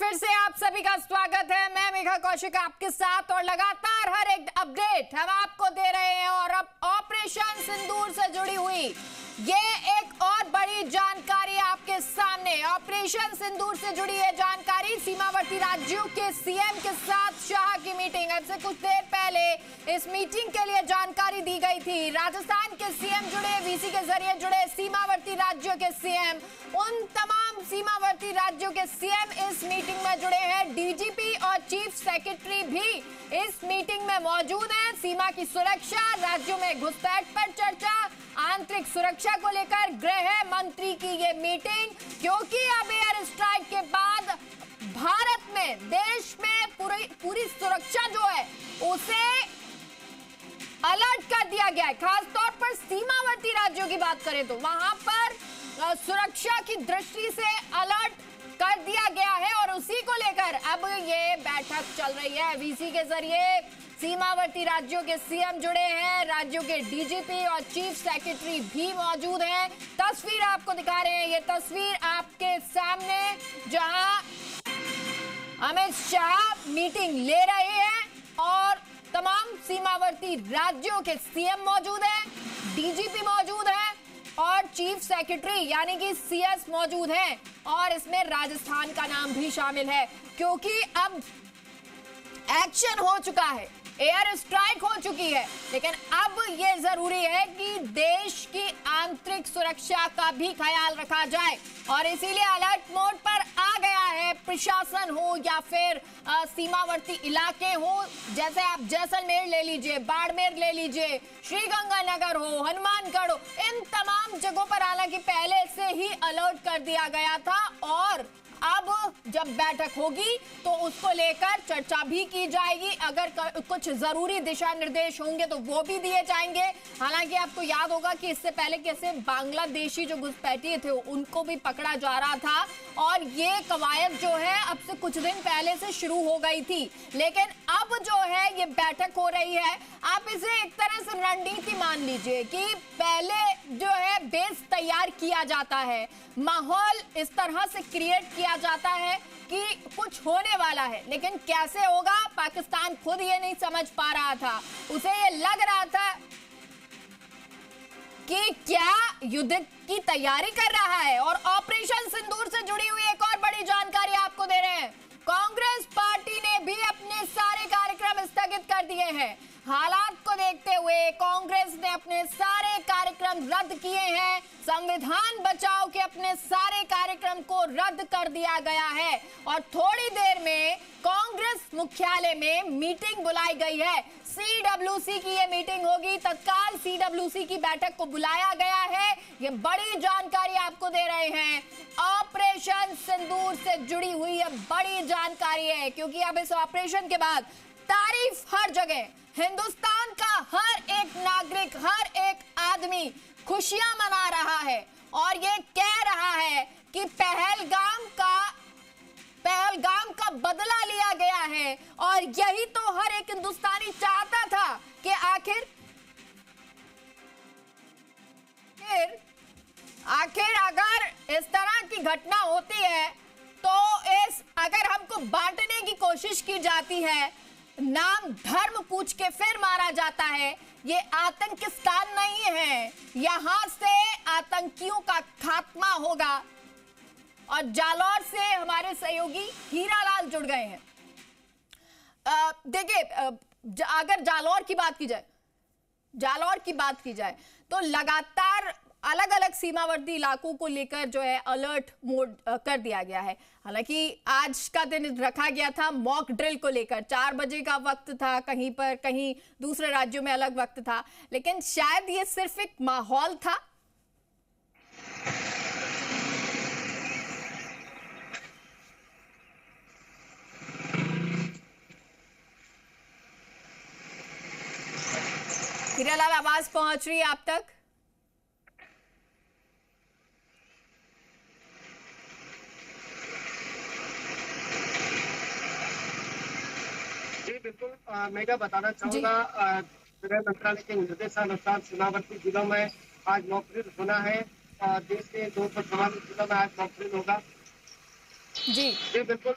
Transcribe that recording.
फिर से आप सभी का स्वागत है। मैं मेघा कौशिक आपके साथ और लगातार हर एक अपडेट हम आपको दे रहे हैं। और अब ऑपरेशन सिंदूर से जुड़ी हुई ये एक और बड़ी जानकारी आपके सामने। ऑपरेशन सिंदूर से जुड़ी ये जानकारी, सीमावर्ती राज्यों के सीएम के साथ शाह की मीटिंग। अब से कुछ देर पहले इस मीटिंग के लिए जानकारी दी गई थी। राजस्थान के सीएम जुड़े, वीसी के जरिए जुड़े सीमावर्ती राज्यों के सीएम, उन तमाम सीमावर्ती राज्यों के सीएम इस मीटिंग में जुड़े हैं। डीजीपी और चीफ सेक्रेटरी भी इस मीटिंग में मौजूद हैं। सीमा की सुरक्षा, राज्यों में घुसपैठ पर चर्चा, आंतरिक सुरक्षा को लेकर गृह मंत्री की ये मीटिंग, क्योंकि अब एयर स्ट्राइक के बाद भारत में, देश में पूरी सुरक्षा जो है उसे अलर्ट कर दिया गया है। खासतौर पर सीमावर्ती राज्यों की बात करें तो वहां पर सुरक्षा की दृष्टि से अलर्ट कर दिया गया है और उसी को लेकर अब ये बैठक चल रही है। वीसी के जरिए सीमावर्ती राज्यों के सीएम जुड़े हैं, राज्यों के डीजीपी और चीफ सेक्रेटरी भी मौजूद हैं। तस्वीर आपको दिखा रहे हैं, ये तस्वीर आपके सामने, जहां अमित शाह मीटिंग ले रहे हैं और तमाम सीमावर्ती राज्यों के सीएम मौजूद हैं, डीजीपी मौजूद हैं और चीफ सेक्रेटरी यानी कि सीएस मौजूद हैं। और इसमें राजस्थान का नाम भी शामिल है, क्योंकि अब एक्शन हो चुका है, एयर स्ट्राइक हो चुकी है। लेकिन अब ये जरूरी है कि देश की आंतरिक सुरक्षा का भी ख्याल रखा जाए और इसीलिए अलर्ट मोड पर आ गया है प्रशासन हो या फिर सीमावर्ती इलाके हो। जैसे आप जैसलमेर ले लीजिए, बाड़मेर ले लीजिए, श्रीगंगानगर हो, हनुमानगढ़ हो, इन तमाम जगहों पर हालांकि पहले से ही अलर्ट कर दिया गया था। और अब जब बैठक होगी तो उसको लेकर चर्चा भी की जाएगी। अगर कुछ जरूरी दिशा निर्देश होंगे तो वो भी दिए जाएंगे। हालांकि आपको याद होगा कि इससे पहले कैसे बांग्लादेशी जो घुसपैठिए थे उनको भी पकड़ा जा रहा था और ये कवायद जो है अब से कुछ दिन पहले से शुरू हो गई थी। लेकिन अब जो है ये बैठक हो रही है, आप इसे एक तरह से रणनीति मान लीजिए कि पहले जो है बेस तैयार किया जाता है, माहौल इस तरह से क्रिएट किया जाता है कि कुछ होने वाला है। लेकिन कैसे होगा पाकिस्तान खुद ये नहीं समझ पा रहा था। उसे ये लग रहा था कि क्या युद्ध की तैयारी कर रहा है। और ऑपरेशन सिंदूर से जुड़ी हुई एक और बड़ी जानकारी आपको दे रहे हैं। कांग्रेस पार्टी ने भी अपने सारे कार्यक्रम स्थगित कर दिए हैं। हालात को देखते हुए कांग्रेस ने अपने सारे कार्यक्रम रद्द किए हैं। संविधान बचाओ के अपने सारे कार्यक्रम को रद्द कर दिया गया है और थोड़ी देर में कांग्रेस मुख्यालय में मीटिंग बुलाई गई है। सीडब्ल्यूसी की ये मीटिंग होगी, तत्काल सीडब्ल्यूसी की बैठक को बुलाया गया है। ये बड़ी जानकारी आपको दे रहे हैं। ऑपरेशन सिंदूर से जुड़ी हुई ये बड़ी जानकारी है, क्योंकि अब इस ऑपरेशन के बाद तारीफ हर जगह, हिंदुस्तान का हर एक नागरिक, हर एक आदमी खुशियां मना रहा है और ये कह रहा है कि पहलगाम का बदला लिया गया है। और यही तो हर एक हिंदुस्तानी चाहता था कि आखिर अगर इस तरह की घटना होती है तो अगर हमको बांटने की कोशिश की जाती है, नाम धर्म पूछ के फिर मारा जाता है। ये आतंकिस्तान नहीं है, यहां से आतंकियों का खात्मा होगा। और जालौर से हमारे सहयोगी हीरालाल जुड़ गए हैं। देखिए, अगर जालौर की बात की जाए तो लगातार अलग अलग सीमावर्ती इलाकों को लेकर जो है अलर्ट मोड कर दिया गया है। हालांकि आज का दिन रखा गया था मॉक ड्रिल को लेकर, 4 बजे का वक्त था, कहीं पर कहीं दूसरे राज्यों में अलग वक्त था, लेकिन शायद ये सिर्फ एक माहौल था। हीरालाल, आवाज पहुंच रही है आप तक? बिल्कुल, मैं क्या बताना चाहूंगा, गृह मंत्रालय के निर्देशानुसार सीमावर्ती जिलों में आज मॉक ड्रिल होना है। देश के 244 जिलों में आज मॉक ड्रिल होगा। जी बिल्कुल।